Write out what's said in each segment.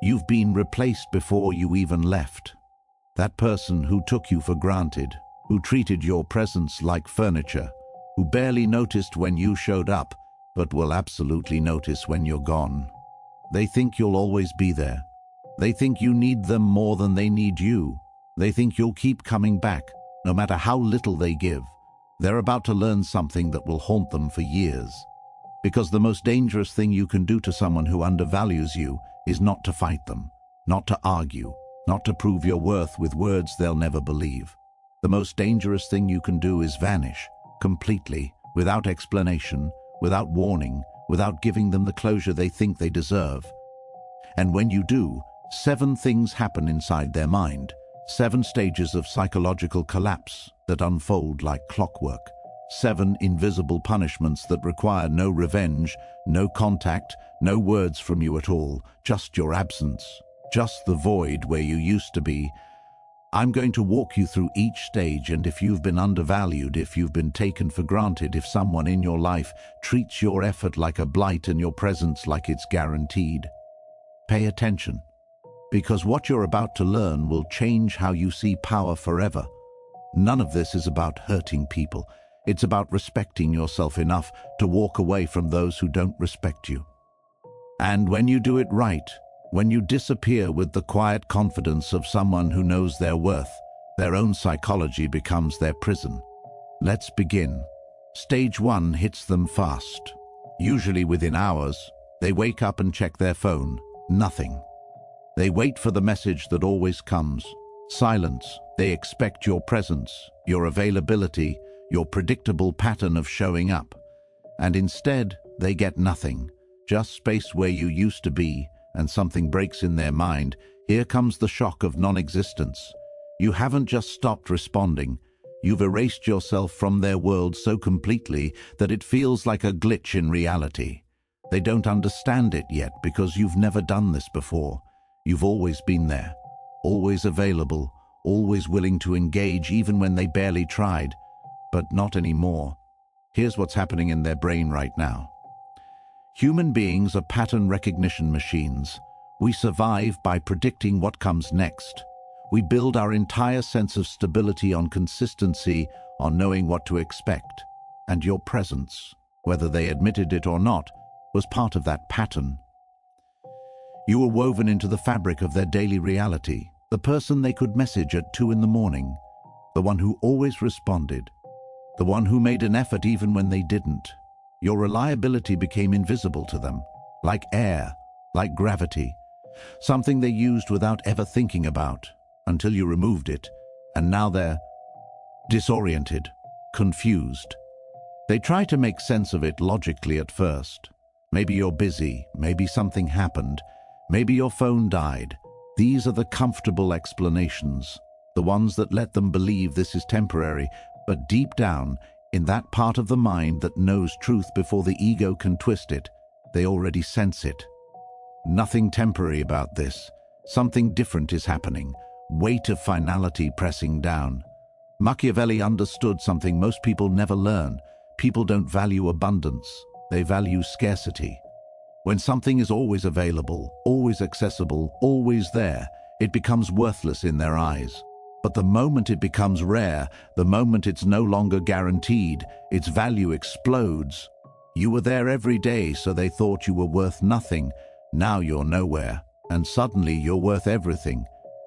You've been replaced before you even left. That person who took you for granted, who treated your presence like furniture, who barely noticed when you showed up, but will absolutely notice when you're gone. They think you'll always be there. They think you need them more than they need you. They think you'll keep coming back, no matter how little they give. They're about to learn something that will haunt them for years. Because the most dangerous thing you can do to someone who undervalues you is not to fight them, not to argue, not to prove your worth with words they'll never believe. The most dangerous thing you can do is vanish, completely, without explanation, without warning, without giving them the closure they think they deserve. And when you do, 7 things happen inside their mind, 7 stages of psychological collapse that unfold like clockwork, 7 invisible punishments that require no revenge, no contact, no words from you at all, just your absence, just the void where you used to be. I'm going to walk you through each stage, and if you've been undervalued, if you've been taken for granted, if someone in your life treats your effort like a blight and your presence like it's guaranteed, pay attention, because what you're about to learn will change how you see power forever. None of this is about hurting people. It's about respecting yourself enough to walk away from those who don't respect you. And when you do it right, when you disappear with the quiet confidence of someone who knows their worth, their own psychology becomes their prison. Let's begin. Stage 1 hits them fast. Usually within hours, they wake up and check their phone. Nothing. They wait for the message that always comes. Silence. They expect your presence, your availability, your predictable pattern of showing up. And instead, they get nothing. Just space where you used to be, and something breaks in their mind. Here comes the shock of non-existence. You haven't just stopped responding. You've erased yourself from their world so completely that it feels like a glitch in reality. They don't understand it yet because you've never done this before. You've always been there, always available, always willing to engage even when they barely tried. But not anymore. Here's what's happening in their brain right now. Human beings are pattern recognition machines. We survive by predicting what comes next. We build our entire sense of stability on consistency, on knowing what to expect. And your presence, whether they admitted it or not, was part of that pattern. You were woven into the fabric of their daily reality, the person they could message at 2 in the morning, the one who always responded, the one who made an effort even when they didn't. Your reliability became invisible to them, like air, like gravity, something they used without ever thinking about, until you removed it, and now they're disoriented, confused. They try to make sense of it logically at first. Maybe you're busy, maybe something happened, maybe your phone died. These are the comfortable explanations, the ones that let them believe this is temporary, but deep down, in that part of the mind that knows truth before the ego can twist it, they already sense it. Nothing temporary about this. Something different is happening. Weight of finality pressing down. Machiavelli understood something most people never learn. People don't value abundance. They value scarcity. When something is always available, always accessible, always there, it becomes worthless in their eyes. But the moment it becomes rare, the moment it's no longer guaranteed, its value explodes. You were there every day, so they thought you were worth nothing. Now you're nowhere, and suddenly you're worth everything.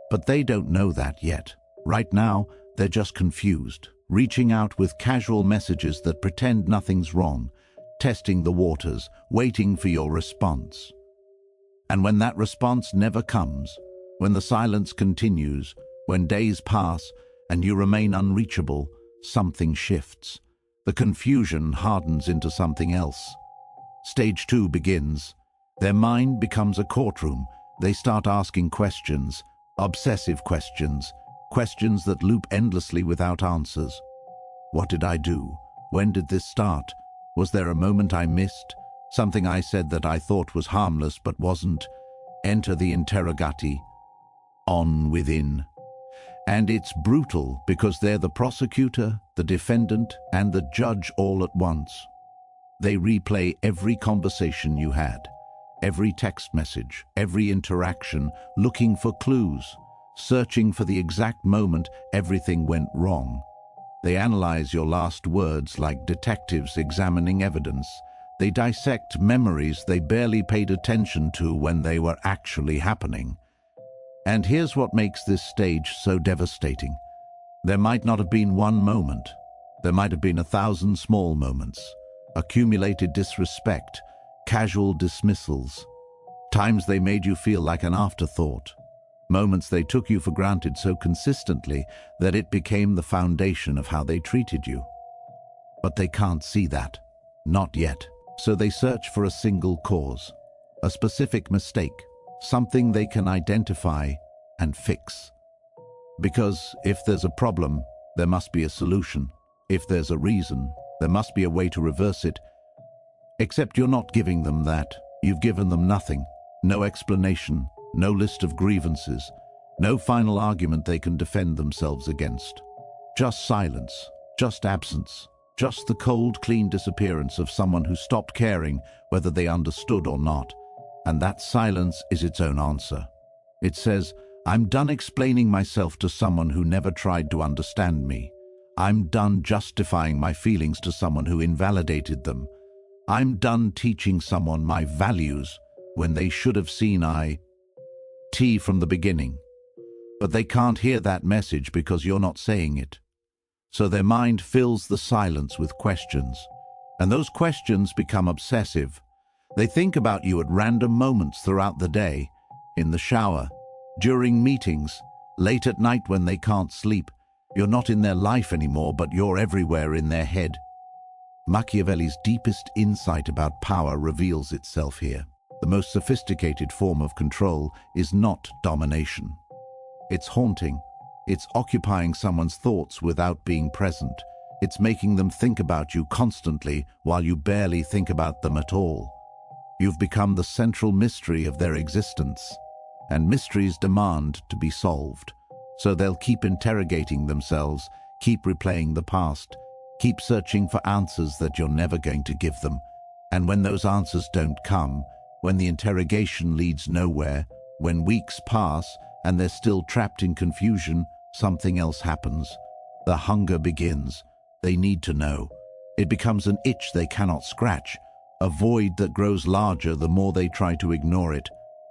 But they don't know that yet. Right now, they're just confused, reaching out with casual messages that pretend nothing's wrong, testing the waters, waiting for your response. And when that response never comes, when the silence continues, when days pass and you remain unreachable, something shifts. The confusion hardens into something else. Stage 2 begins. Their mind becomes a courtroom. They start asking questions, obsessive questions, questions that loop endlessly without answers. What did I do? When did this start? Was there a moment I missed? Something I said that I thought was harmless but wasn't? Enter the interrogati. On within. And it's brutal because they're the prosecutor, the defendant, and the judge all at once. They replay every conversation you had, every text message, every interaction, looking for clues, searching for the exact moment everything went wrong. They analyze your last words like detectives examining evidence. They dissect memories they barely paid attention to when they were actually happening. And here's what makes this stage so devastating. There might not have been one moment. There might have been 1,000 small moments, accumulated disrespect, casual dismissals, times they made you feel like an afterthought, moments they took you for granted so consistently that it became the foundation of how they treated you. But they can't see that. Not yet. So they search for a single cause, a specific mistake, something they can identify and fix. Because if there's a problem, there must be a solution. If there's a reason, there must be a way to reverse it. Except you're not giving them that. You've given them nothing. No explanation, no list of grievances, no final argument they can defend themselves against. Just silence, just absence. Just the cold, clean disappearance of someone who stopped caring whether they understood or not. And that silence is its own answer. It says, I'm done explaining myself to someone who never tried to understand me. I'm done justifying my feelings to someone who invalidated them. I'm done teaching someone my values when they should have seen T from the beginning. But they can't hear that message because you're not saying it. So their mind fills the silence with questions, and those questions become obsessive. They think about you at random moments throughout the day, in the shower, during meetings, late at night when they can't sleep. You're not in their life anymore, but you're everywhere in their head. Machiavelli's deepest insight about power reveals itself here. The most sophisticated form of control is not domination. It's haunting. It's occupying someone's thoughts without being present. It's making them think about you constantly while you barely think about them at all. You've become the central mystery of their existence, and mysteries demand to be solved. So they'll keep interrogating themselves, keep replaying the past, keep searching for answers that you're never going to give them. And when those answers don't come, when the interrogation leads nowhere, when weeks pass and they're still trapped in confusion, something else happens. The hunger begins. They need to know. It becomes an itch they cannot scratch, a void that grows larger the more they try to ignore it.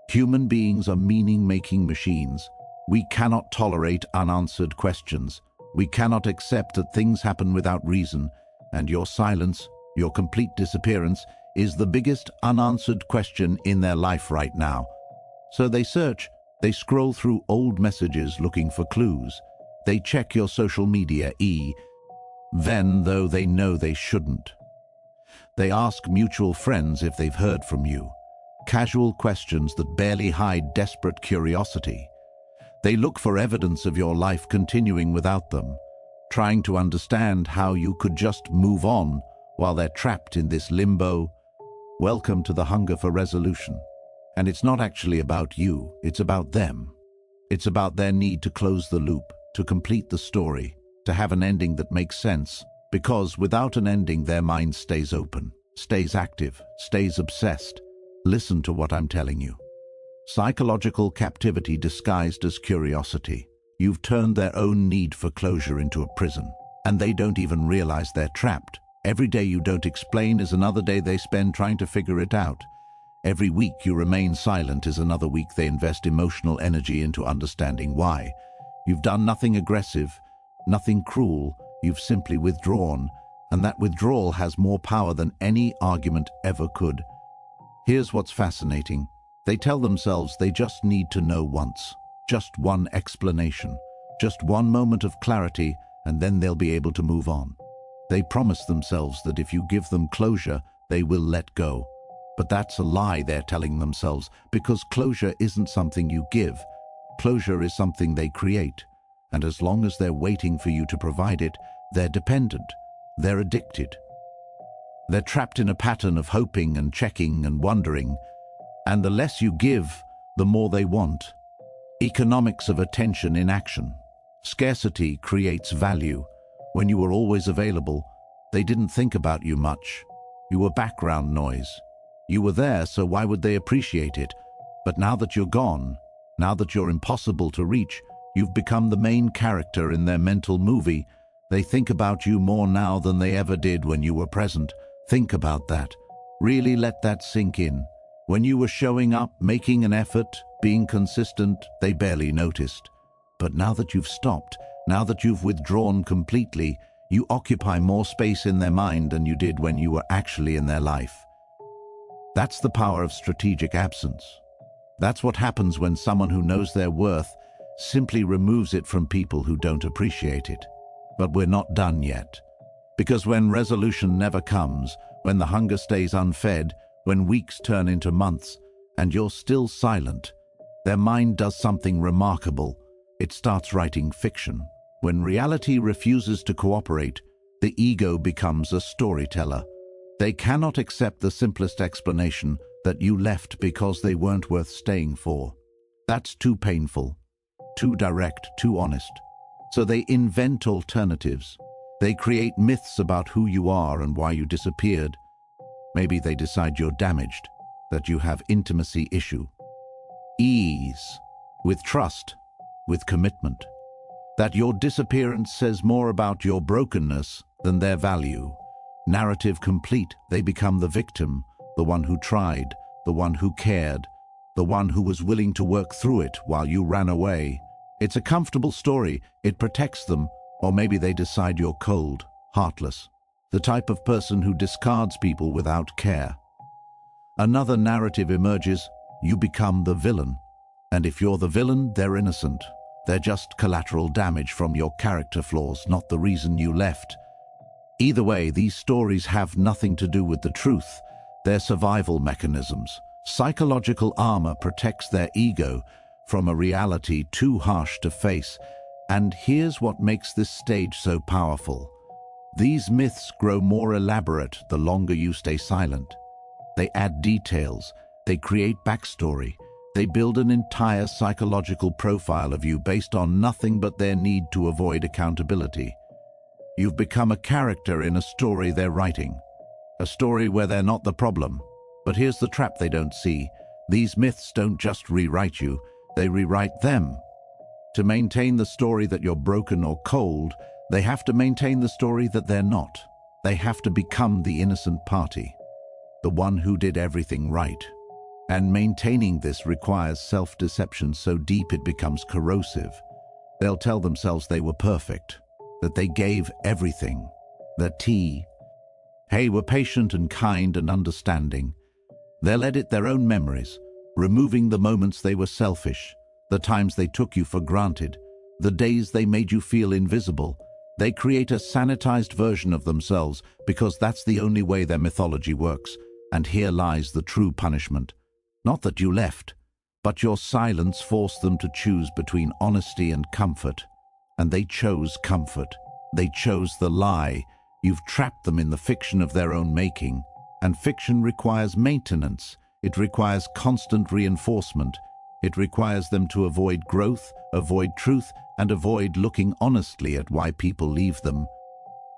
Human beings are meaning-making machines. We cannot tolerate unanswered questions. We cannot accept that things happen without reason, and your silence, your complete disappearance, is the biggest unanswered question in their life right now. So they search. They scroll through old messages looking for clues. They check your social media even though they know they shouldn't. They ask mutual friends if they've heard from you. Casual questions that barely hide desperate curiosity. They look for evidence of your life continuing without them, trying to understand how you could just move on while they're trapped in this limbo. Welcome to the hunger for resolution. And it's not actually about you, it's about them. It's about their need to close the loop, to complete the story, to have an ending that makes sense. Because without an ending, their mind stays open, stays active, stays obsessed. Listen to what I'm telling you. Psychological captivity disguised as curiosity. You've turned their own need for closure into a prison, and they don't even realize they're trapped. Every day you don't explain is another day they spend trying to figure it out. Every week you remain silent is another week they invest emotional energy into understanding why. You've done nothing aggressive, nothing cruel, you've simply withdrawn, and that withdrawal has more power than any argument ever could. Here's what's fascinating. They tell themselves they just need to know once, just one explanation, just one moment of clarity, and then they'll be able to move on. They promise themselves that if you give them closure, they will let go. But that's a lie they're telling themselves, because closure isn't something you give. Closure is something they create. And as long as they're waiting for you to provide it, they're dependent. They're addicted. They're trapped in a pattern of hoping and checking and wondering. And the less you give, the more they want. Economics of attention in action. Scarcity creates value. When you were always available, they didn't think about you much. You were background noise. You were there, so why would they appreciate it? But now that you're gone, now that you're impossible to reach, you've become the main character in their mental movie. They think about you more now than they ever did when you were present. Think about that. Really let that sink in. When you were showing up, making an effort, being consistent, they barely noticed. But now that you've stopped, now that you've withdrawn completely, you occupy more space in their mind than you did when you were actually in their life. That's the power of strategic absence. That's what happens when someone who knows their worth simply removes it from people who don't appreciate it. But we're not done yet. Because when resolution never comes, when the hunger stays unfed, when weeks turn into months, and you're still silent, their mind does something remarkable. It starts writing fiction. When reality refuses to cooperate, the ego becomes a storyteller. They cannot accept the simplest explanation that you left because they weren't worth staying for. That's too painful, too direct, too honest. So they invent alternatives. They create myths about who you are and why you disappeared. Maybe they decide you're damaged, that you have intimacy issue. Ease, with trust, with commitment. That your disappearance says more about your brokenness than their value. Narrative complete, they become the victim, the one who tried, the one who cared, the one who was willing to work through it while you ran away. It's a comfortable story, it protects them, or maybe they decide you're cold, heartless, the type of person who discards people without care. Another narrative emerges, you become the villain. And if you're the villain, they're innocent. They're just collateral damage from your character flaws, not the reason you left. Either way, these stories have nothing to do with the truth. They're survival mechanisms. Psychological armor protects their ego from a reality too harsh to face. And here's what makes this stage so powerful. These myths grow more elaborate the longer you stay silent. They add details. They create backstory. They build an entire psychological profile of you based on nothing but their need to avoid accountability. You've become a character in a story they're writing. A story where they're not the problem. But here's the trap they don't see. These myths don't just rewrite you, they rewrite them. To maintain the story that you're broken or cold, they have to maintain the story that they're not. They have to become the innocent party, the one who did everything right. And maintaining this requires self-deception so deep it becomes corrosive. They'll tell themselves they were perfect, that they gave everything, that hey, were patient and kind and understanding. They'll edit their own memories, removing the moments they were selfish, the times they took you for granted, the days they made you feel invisible. They create a sanitized version of themselves because that's the only way their mythology works. And here lies the true punishment. Not that you left, but your silence forced them to choose between honesty and comfort. And they chose comfort. They chose the lie. You've trapped them in the fiction of their own making. And fiction requires maintenance. It requires constant reinforcement. It requires them to avoid growth, avoid truth, and avoid looking honestly at why people leave them.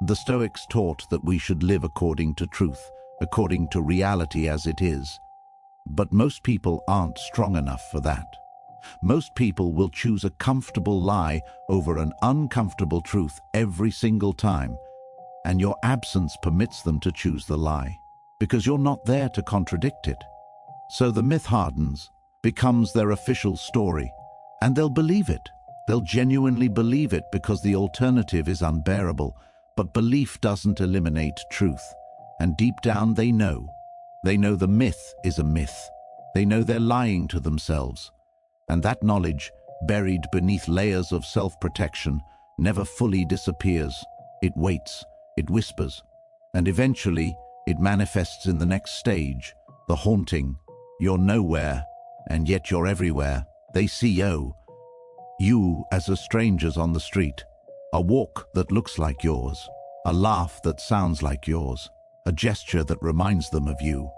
The Stoics taught that we should live according to truth, according to reality as it is. But most people aren't strong enough for that. Most people will choose a comfortable lie over an uncomfortable truth every single time. And your absence permits them to choose the lie, because you're not there to contradict it. So the myth hardens, becomes their official story, and they'll believe it. They'll genuinely believe it because the alternative is unbearable. But belief doesn't eliminate truth. And deep down they know. They know the myth is a myth. They know they're lying to themselves. And that knowledge, buried beneath layers of self-protection, never fully disappears. It waits, it whispers, and eventually it manifests in the next stage, the haunting. You're nowhere, and yet you're everywhere. They see you as a stranger's on the street, a walk that looks like yours, a laugh that sounds like yours, a gesture that reminds them of you.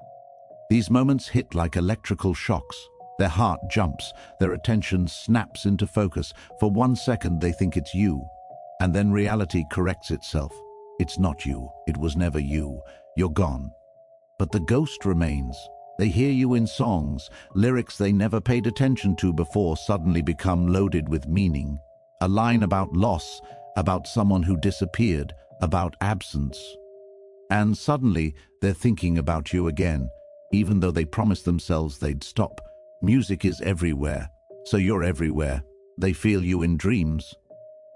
These moments hit like electrical shocks. Their heart jumps, their attention snaps into focus. For 1 second they think it's you, and then reality corrects itself. It's not you, it was never you, you're gone. But the ghost remains, They hear you in songs, lyrics they never paid attention to before suddenly become loaded with meaning. A line about loss, about someone who disappeared, about absence. And suddenly they're thinking about you again, even though they promised themselves they'd stop. Music is everywhere, so you're everywhere. They feel you in dreams.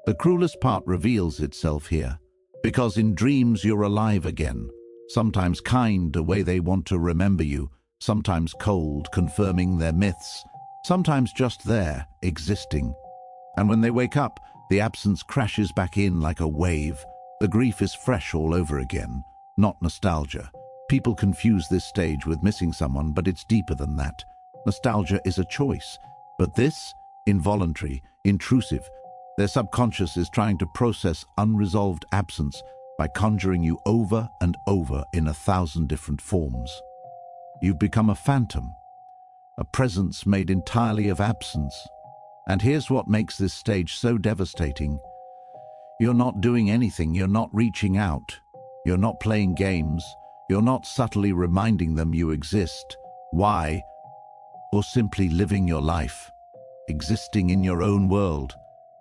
The cruelest part reveals itself here, because in dreams you're alive again, sometimes kind, the way they want to remember you, sometimes cold, confirming their myths, sometimes just there, existing. And when they wake up, the absence crashes back in like a wave. The grief is fresh all over again, not nostalgia. People confuse this stage with missing someone, but it's deeper than that. Nostalgia is a choice, but this, involuntary, intrusive. Their subconscious is trying to process unresolved absence by conjuring you over and over in 1,000 different forms. You've become a phantom, a presence made entirely of absence. And here's what makes this stage so devastating. You're not doing anything, you're not reaching out, you're not playing games, you're not subtly reminding them you exist. Why? Or simply living your life, existing in your own world,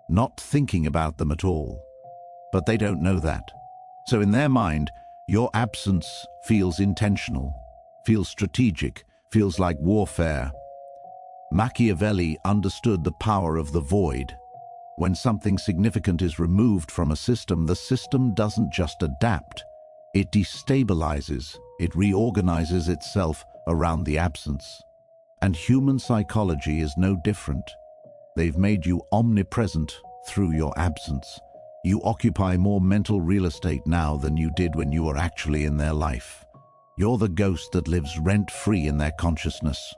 not thinking about them at all. But they don't know that. So in their mind, your absence feels intentional, feels strategic, feels like warfare. Machiavelli understood the power of the void. When something significant is removed from a system, the system doesn't just adapt. It destabilizes, it reorganizes itself around the absence. And human psychology is no different. They've made you omnipresent through your absence. You occupy more mental real estate now than you did when you were actually in their life. You're the ghost that lives rent-free in their consciousness.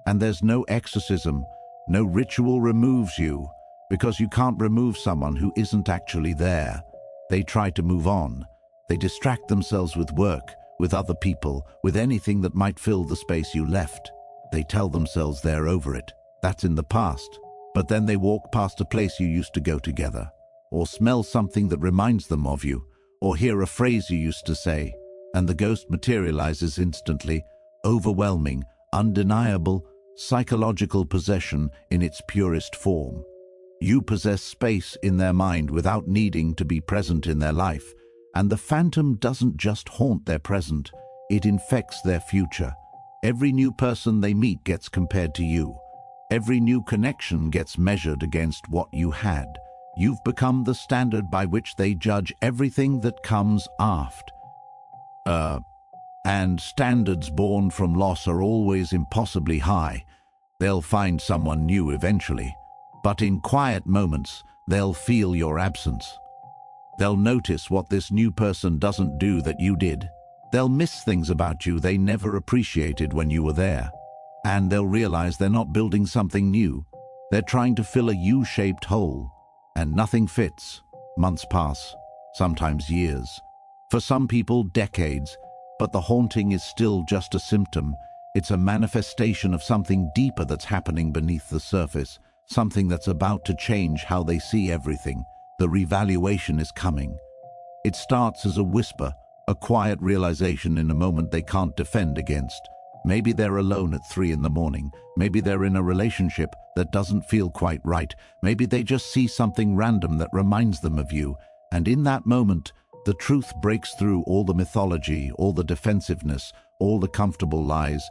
And there's no exorcism, no ritual removes you, because you can't remove someone who isn't actually there. They try to move on. They distract themselves with work, with other people, with anything that might fill the space you left. They tell themselves they're over it. That's in the past. But then they walk past a place you used to go together, or smell something that reminds them of you, or hear a phrase you used to say, and the ghost materializes instantly, overwhelming, undeniable, psychological possession in its purest form. You possess space in their mind without needing to be present in their life, and the phantom doesn't just haunt their present, it infects their future. Every new person they meet gets compared to you. Every new connection gets measured against what you had. You've become the standard by which they judge everything that comes aft. And standards born from loss are always impossibly high. They'll find someone new eventually, but in quiet moments, they'll feel your absence. They'll notice what this new person doesn't do that you did. They'll miss things about you they never appreciated when you were there. And they'll realize they're not building something new. They're trying to fill a U-shaped hole, and nothing fits. Months pass, sometimes years. For some people, decades. But the haunting is still just a symptom. It's a manifestation of something deeper that's happening beneath the surface, something that's about to change how they see everything. The revaluation is coming. It starts as a whisper, a quiet realization in a moment they can't defend against. Maybe they're alone at 3 in the morning. Maybe they're in a relationship that doesn't feel quite right. Maybe they just see something random that reminds them of you. And in that moment, the truth breaks through all the mythology, all the defensiveness, all the comfortable lies.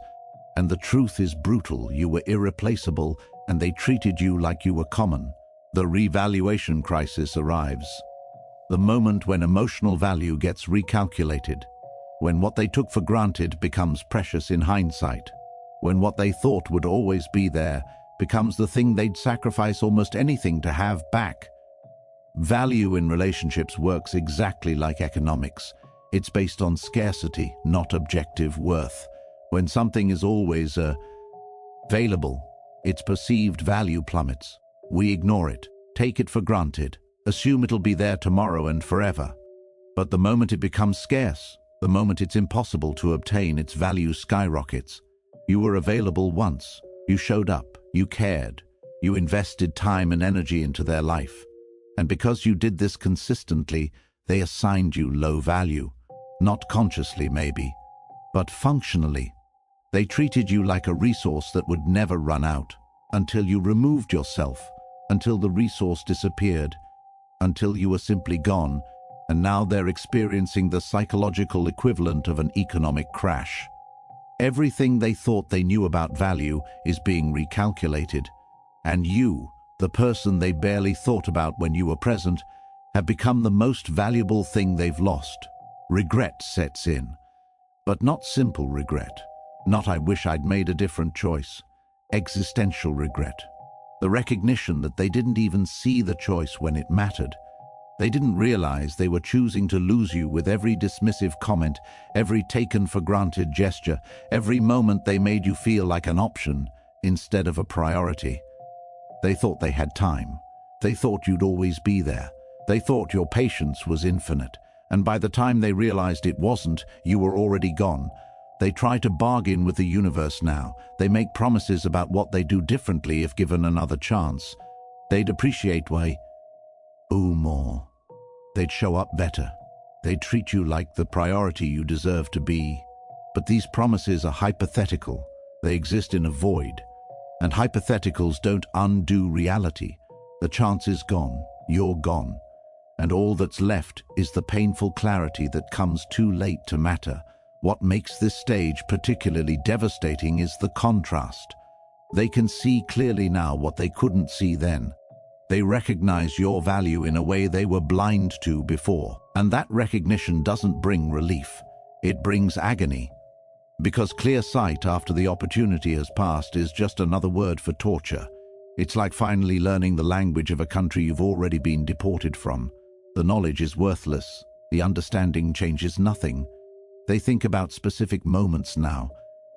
And the truth is brutal. You were irreplaceable, and they treated you like you were common. The revaluation crisis arrives. The moment when emotional value gets recalculated. When what they took for granted becomes precious in hindsight. When what they thought would always be there becomes the thing they'd sacrifice almost anything to have back. Value in relationships works exactly like economics. It's based on scarcity, not objective worth. When something is always available, its perceived value plummets. We ignore it, take it for granted, assume it'll be there tomorrow and forever. But the moment it becomes scarce, the moment it's impossible to obtain, its value skyrockets. You were available once. You showed up. You cared. You invested time and energy into their life. And because you did this consistently, they assigned you low value. Not consciously, maybe, but functionally. They treated you like a resource that would never run out, until you removed yourself, until the resource disappeared, until you were simply gone, and now they're experiencing the psychological equivalent of an economic crash. Everything they thought they knew about value is being recalculated, and you, the person they barely thought about when you were present, have become the most valuable thing they've lost. Regret sets in, but not simple regret. Not "I wish I'd made a different choice." Existential regret. The recognition that they didn't even see the choice when it mattered. They didn't realize they were choosing to lose you with every dismissive comment, every taken-for-granted gesture, every moment they made you feel like an option instead of a priority. They thought they had time. They thought you'd always be there. They thought your patience was infinite. And by the time they realized it wasn't, you were already gone. They try to bargain with the universe now. They make promises about what they do differently if given another chance. They'd appreciate more. They'd show up better. They'd treat you like the priority you deserve to be. But these promises are hypothetical. They exist in a void. And hypotheticals don't undo reality. The chance is gone. You're gone. And all that's left is the painful clarity that comes too late to matter. What makes this stage particularly devastating is the contrast. They can see clearly now what they couldn't see then. They recognize your value in a way they were blind to before. And that recognition doesn't bring relief. It brings agony. Because clear sight after the opportunity has passed is just another word for torture. It's like finally learning the language of a country you've already been deported from. The knowledge is worthless. The understanding changes nothing. They think about specific moments now.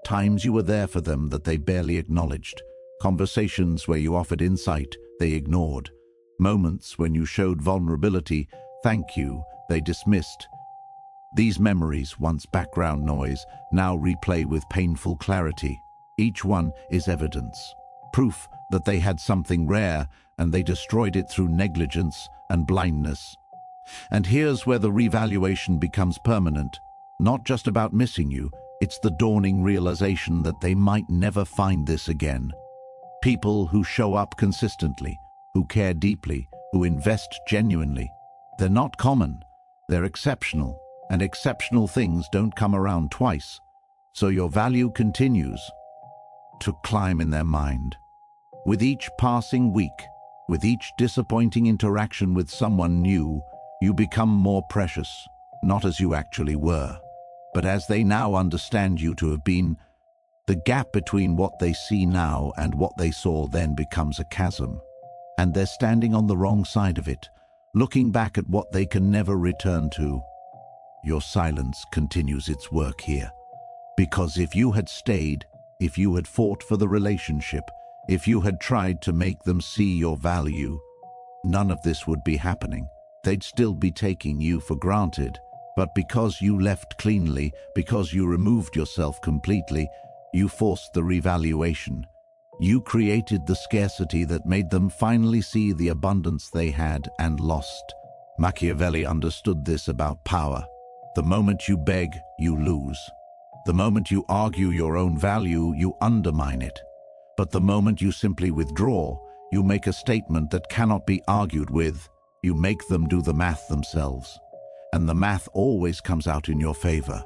Times you were there for them that they barely acknowledged. Conversations where you offered insight they ignored. Moments when you showed vulnerability, thank you, they dismissed. These memories, once background noise, now replay with painful clarity. Each one is evidence. Proof that they had something rare and they destroyed it through negligence and blindness. And here's where the revaluation becomes permanent. Not just about missing you, it's the dawning realization that they might never find this again. People who show up consistently, who care deeply, who invest genuinely. They're not common, they're exceptional, and exceptional things don't come around twice. So your value continues to climb in their mind. With each passing week, with each disappointing interaction with someone new, you become more precious, not as you actually were, but as they now understand you to have been. The gap between what they see now and what they saw then becomes a chasm, and they're standing on the wrong side of it, looking back at what they can never return to. Your silence continues its work here, because if you had stayed, if you had fought for the relationship, if you had tried to make them see your value, none of this would be happening. They'd still be taking you for granted. But because you left cleanly, because you removed yourself completely, you forced the revaluation. You created the scarcity that made them finally see the abundance they had and lost. Machiavelli understood this about power. The moment you beg, you lose. The moment you argue your own value, you undermine it. But the moment you simply withdraw, you make a statement that cannot be argued with. You make them do the math themselves. And the math always comes out in your favor.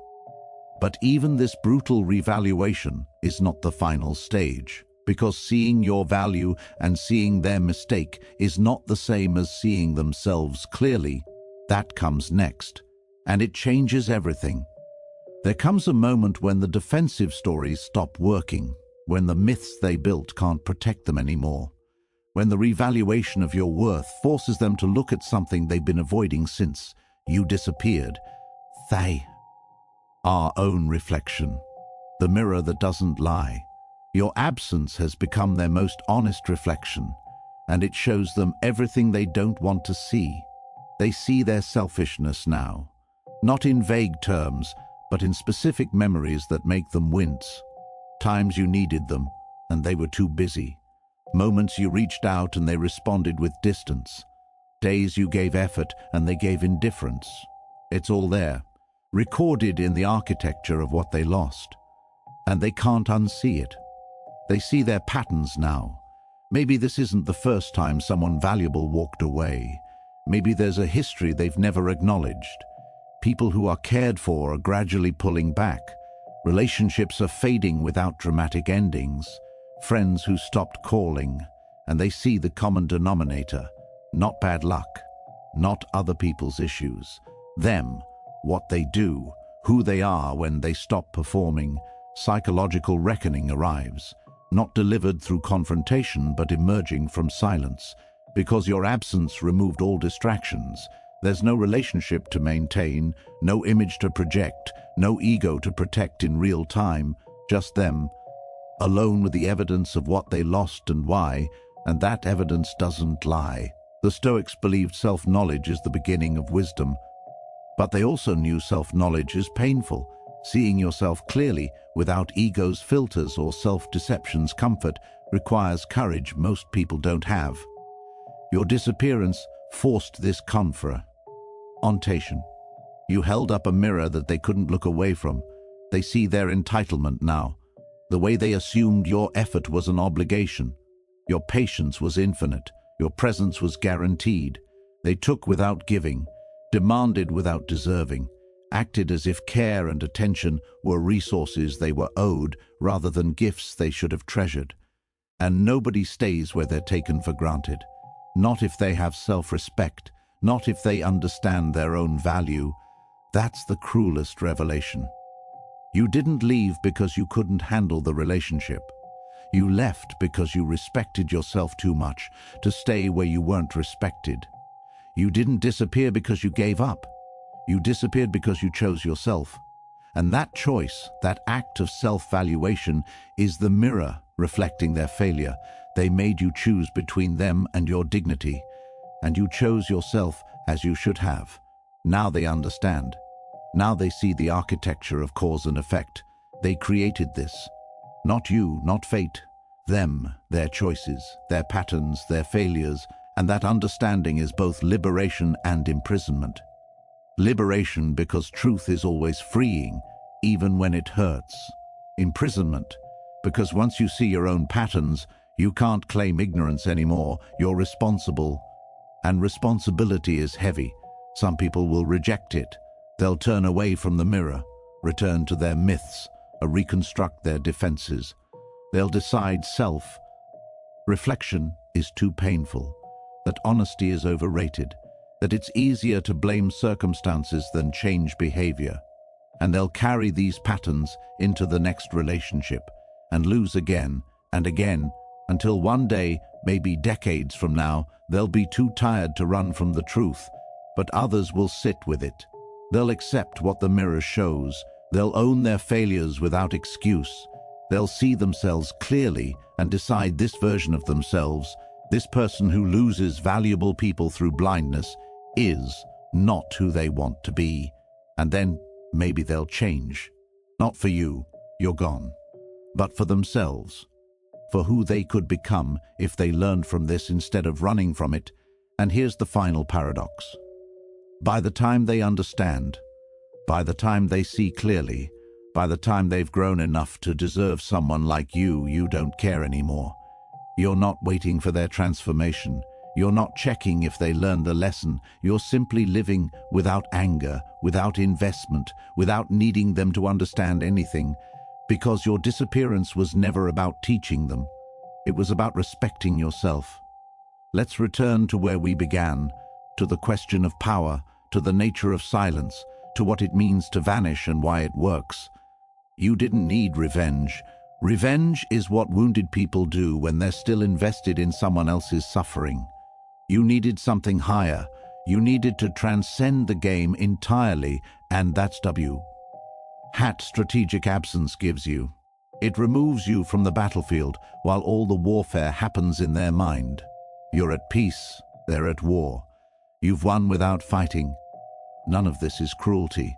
But even this brutal revaluation is not the final stage, because seeing your value and seeing their mistake is not the same as seeing themselves clearly. That comes next, and it changes everything. There comes a moment when the defensive stories stop working, when the myths they built can't protect them anymore, when the revaluation of your worth forces them to look at something they've been avoiding since you disappeared. They, our own reflection, the mirror that doesn't lie. Your absence has become their most honest reflection, and it shows them everything they don't want to see. They see their selfishness now, not in vague terms, but in specific memories that make them wince. Times you needed them, and they were too busy. Moments you reached out and they responded with distance. Days you gave effort and they gave indifference. It's all there, recorded in the architecture of what they lost. and they can't unsee it. They see their patterns now. Maybe this isn't the first time someone valuable walked away. Maybe there's a history they've never acknowledged. People who are cared for are gradually pulling back. Relationships are fading without dramatic endings. Friends who stopped calling, and they see the common denominator. Not bad luck, not other people's issues. Them, what they do, who they are when they stop performing. Psychological reckoning arrives. Not delivered through confrontation, but emerging from silence. Because your absence removed all distractions. There's no relationship to maintain, no image to project, no ego to protect in real time, just them, alone with the evidence of what they lost and why, and that evidence doesn't lie. The Stoics believed self-knowledge is the beginning of wisdom, but they also knew self-knowledge is painful. Seeing yourself clearly, without ego's filters or self-deception's comfort, requires courage most people don't have. Your disappearance forced this confrontation. You held up a mirror that they couldn't look away from. They see their entitlement now. The way they assumed your effort was an obligation. Your patience was infinite. Your presence was guaranteed. They took without giving, demanded without deserving, acted as if care and attention were resources they were owed rather than gifts they should have treasured. And nobody stays where they're taken for granted. Not if they have self-respect, not if they understand their own value. That's the cruelest revelation. You didn't leave because you couldn't handle the relationship. You left because you respected yourself too much to stay where you weren't respected. You didn't disappear because you gave up. You disappeared because you chose yourself. And that choice, that act of self-valuation, is the mirror reflecting their failure. They made you choose between them and your dignity, and you chose yourself as you should have. Now they understand. Now they see the architecture of cause and effect. They created this. Not you, not fate. Them, their choices, their patterns, their failures, and that understanding is both liberation and imprisonment. Liberation because truth is always freeing, even when it hurts. Imprisonment because once you see your own patterns, you can't claim ignorance anymore. You're responsible. And responsibility is heavy. Some people will reject it. They'll turn away from the mirror, return to their myths, or reconstruct their defenses. They'll decide self-reflection is too painful, that honesty is overrated, that it's easier to blame circumstances than change behavior. And they'll carry these patterns into the next relationship and lose again and again until one day, maybe decades from now, they'll be too tired to run from the truth, but others will sit with it. They'll accept what the mirror shows. They'll own their failures without excuse. They'll see themselves clearly and decide this version of themselves, this person who loses valuable people through blindness, is not who they want to be. And then maybe they'll change. Not for you, you're gone, but for themselves, for who they could become if they learned from this instead of running from it. And here's the final paradox. By the time they understand, by the time they see clearly, by the time they've grown enough to deserve someone like you, you don't care anymore. You're not waiting for their transformation. You're not checking if they learn the lesson. You're simply living without anger, without investment, without needing them to understand anything, because your disappearance was never about teaching them. It was about respecting yourself. Let's return to where we began, to the question of power, to the nature of silence, to what it means to vanish and why it works. You didn't need revenge. Revenge is what wounded people do when they're still invested in someone else's suffering. You needed something higher. You needed to transcend the game entirely, and that's what strategic absence gives you. It removes you from the battlefield while all the warfare happens in their mind. You're at peace, they're at war. You've won without fighting. None of this is cruelty.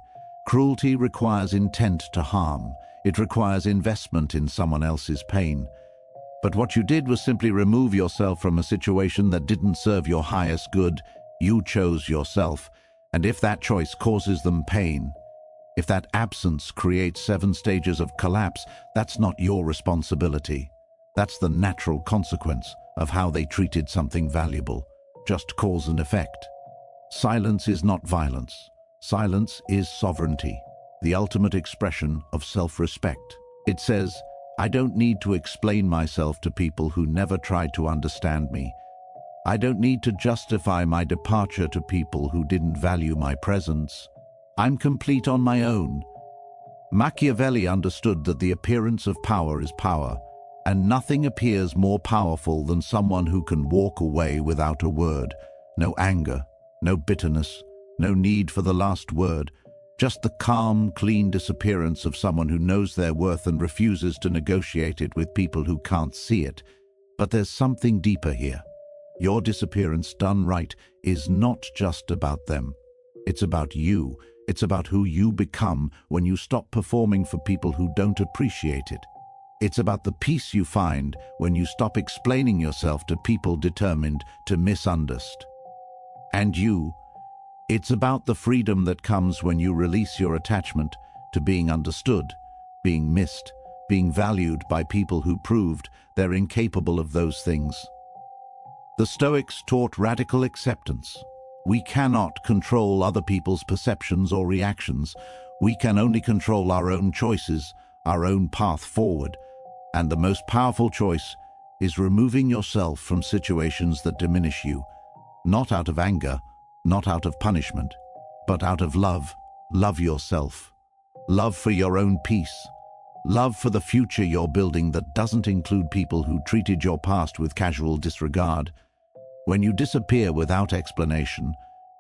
Cruelty requires intent to harm. It requires investment in someone else's pain. But what you did was simply remove yourself from a situation that didn't serve your highest good. You chose yourself, and if that choice causes them pain, If that absence creates 7 stages of collapse, that's not your responsibility. That's the natural consequence of how they treated something valuable. Just cause and effect. Silence is not violence. Silence is sovereignty, the ultimate expression of self-respect. It says, I don't need to explain myself to people who never tried to understand me. I don't need to justify my departure to people who didn't value my presence. I'm complete on my own. Machiavelli understood that the appearance of power is power, and nothing appears more powerful than someone who can walk away without a word. No anger, no bitterness, no need for the last word. Just the calm, clean disappearance of someone who knows their worth and refuses to negotiate it with people who can't see it. But there's something deeper here. Your disappearance done right is not just about them. It's about you. It's about who you become when you stop performing for people who don't appreciate it. It's about the peace you find when you stop explaining yourself to people determined to misunderstand. And it's about the freedom that comes when you release your attachment to being understood, being missed, being valued by people who proved they're incapable of those things. The Stoics taught radical acceptance. We cannot control other people's perceptions or reactions. We can only control our own choices, our own path forward. And the most powerful choice is removing yourself from situations that diminish you, not out of anger, not out of punishment, but out of love. Love yourself. Love for your own peace. Love for the future you're building that doesn't include people who treated your past with casual disregard. When you disappear without explanation,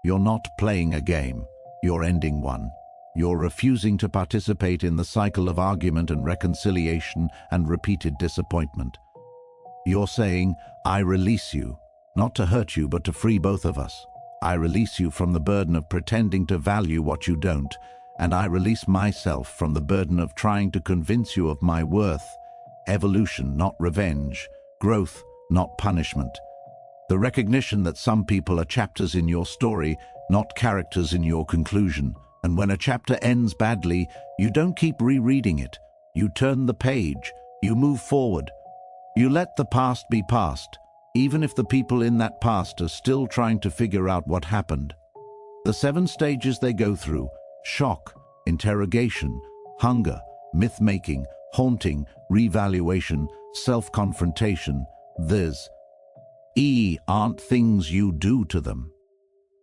you're not playing a game, you're ending one. You're refusing to participate in the cycle of argument and reconciliation and repeated disappointment. You're saying, I release you, not to hurt you but to free both of us. I release you from the burden of pretending to value what you don't, and I release myself from the burden of trying to convince you of my worth. Evolution, not revenge. Growth, not punishment. The recognition that some people are chapters in your story, not characters in your conclusion. And when a chapter ends badly, you don't keep rereading it. You turn the page. You move forward. You let the past be past, even if the people in that past are still trying to figure out what happened. The 7 stages they go through: shock, interrogation, hunger, myth-making, haunting, revaluation, self-confrontation. These aren't things you do to them.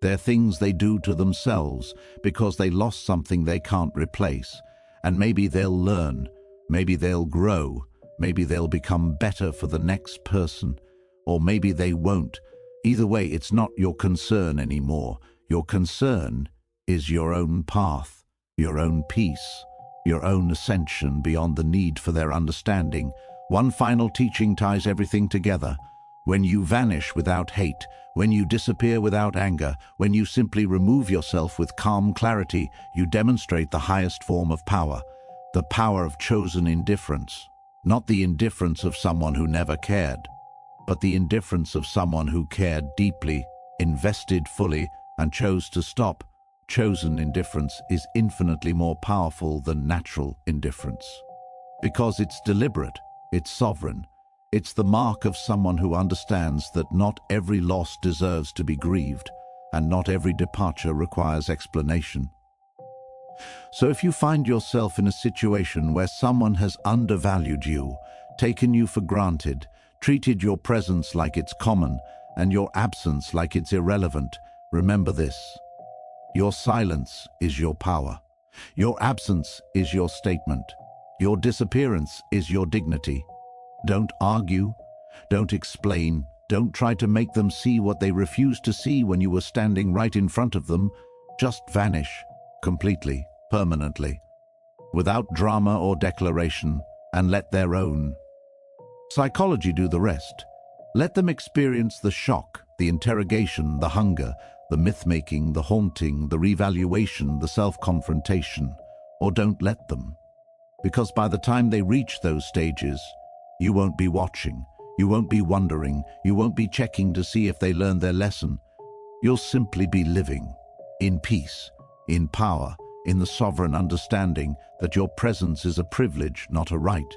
They're things they do to themselves because they lost something they can't replace. And maybe they'll learn, maybe they'll grow, maybe they'll become better for the next person, or maybe they won't. Either way, it's not your concern anymore. Your concern is your own path, your own peace, your own ascension beyond the need for their understanding. One final teaching ties everything together. When you vanish without hate, when you disappear without anger, when you simply remove yourself with calm clarity, you demonstrate the highest form of power, the power of chosen indifference. Not the indifference of someone who never cared, but the indifference of someone who cared deeply, invested fully, and chose to stop. Chosen indifference is infinitely more powerful than natural indifference. Because it's deliberate, it's sovereign. It's the mark of someone who understands that not every loss deserves to be grieved, and not every departure requires explanation. So if you find yourself in a situation where someone has undervalued you, taken you for granted, treated your presence like it's common, and your absence like it's irrelevant, remember this: your silence is your power. Your absence is your statement. Your disappearance is your dignity. Don't argue, don't explain, don't try to make them see what they refused to see when you were standing right in front of them. Just vanish, completely, permanently, without drama or declaration, and let their own psychology do the rest. Let them experience the shock, the interrogation, the hunger, the myth-making, the haunting, the revaluation, the self-confrontation. Or don't let them. Because by the time they reach those stages, you won't be watching, you won't be wondering, you won't be checking to see if they learned their lesson. You'll simply be living, in peace, in power, in the sovereign understanding that your presence is a privilege, not a right.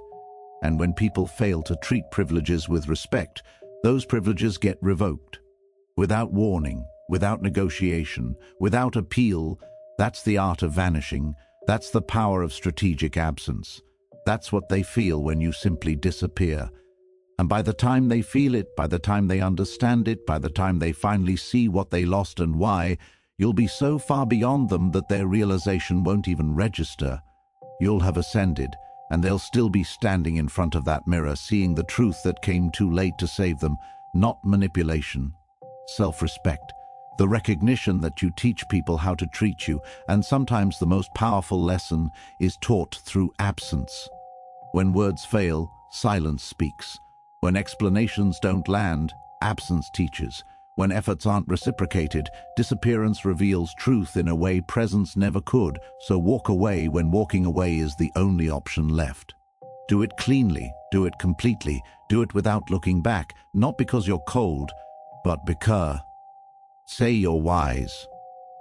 And when people fail to treat privileges with respect, those privileges get revoked. Without warning, without negotiation, without appeal. That's the art of vanishing. That's the power of strategic absence. That's what they feel when you simply disappear. And by the time they feel it, by the time they understand it, by the time they finally see what they lost and why, you'll be so far beyond them that their realization won't even register. You'll have ascended, and they'll still be standing in front of that mirror, seeing the truth that came too late to save them. Not manipulation. Self-respect. The recognition that you teach people how to treat you, and sometimes the most powerful lesson is taught through absence. When words fail, silence speaks. When explanations don't land, absence teaches. When efforts aren't reciprocated, disappearance reveals truth in a way presence never could. So walk away when walking away is the only option left. Do it cleanly, do it completely, do it without looking back, not because you're cold, but because. Say you're wise,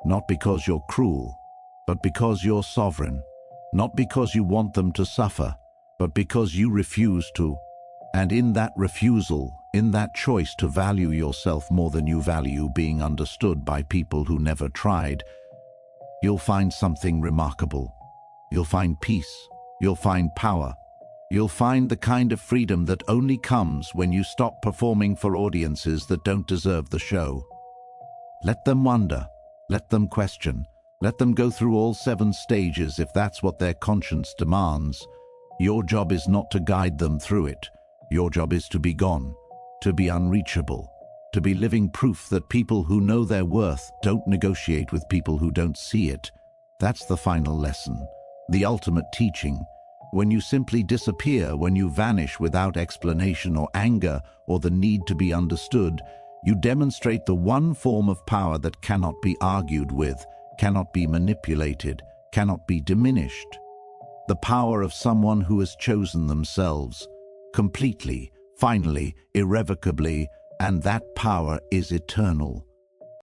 not because you're cruel, but because you're sovereign, not because you want them to suffer, but because you refuse to. And in that refusal, in that choice to value yourself more than you value being understood by people who never tried, you'll find something remarkable. You'll find peace. You'll find power. You'll find the kind of freedom that only comes when you stop performing for audiences that don't deserve the show. Let them wonder. Let them question. Let them go through all 7 stages if that's what their conscience demands. Your job is not to guide them through it. Your job is to be gone, to be unreachable, to be living proof that people who know their worth don't negotiate with people who don't see it. That's the final lesson, the ultimate teaching. When you simply disappear, when you vanish without explanation or anger or the need to be understood, you demonstrate the one form of power that cannot be argued with, cannot be manipulated, cannot be diminished. The power of someone who has chosen themselves, completely, finally, irrevocably, and that power is eternal.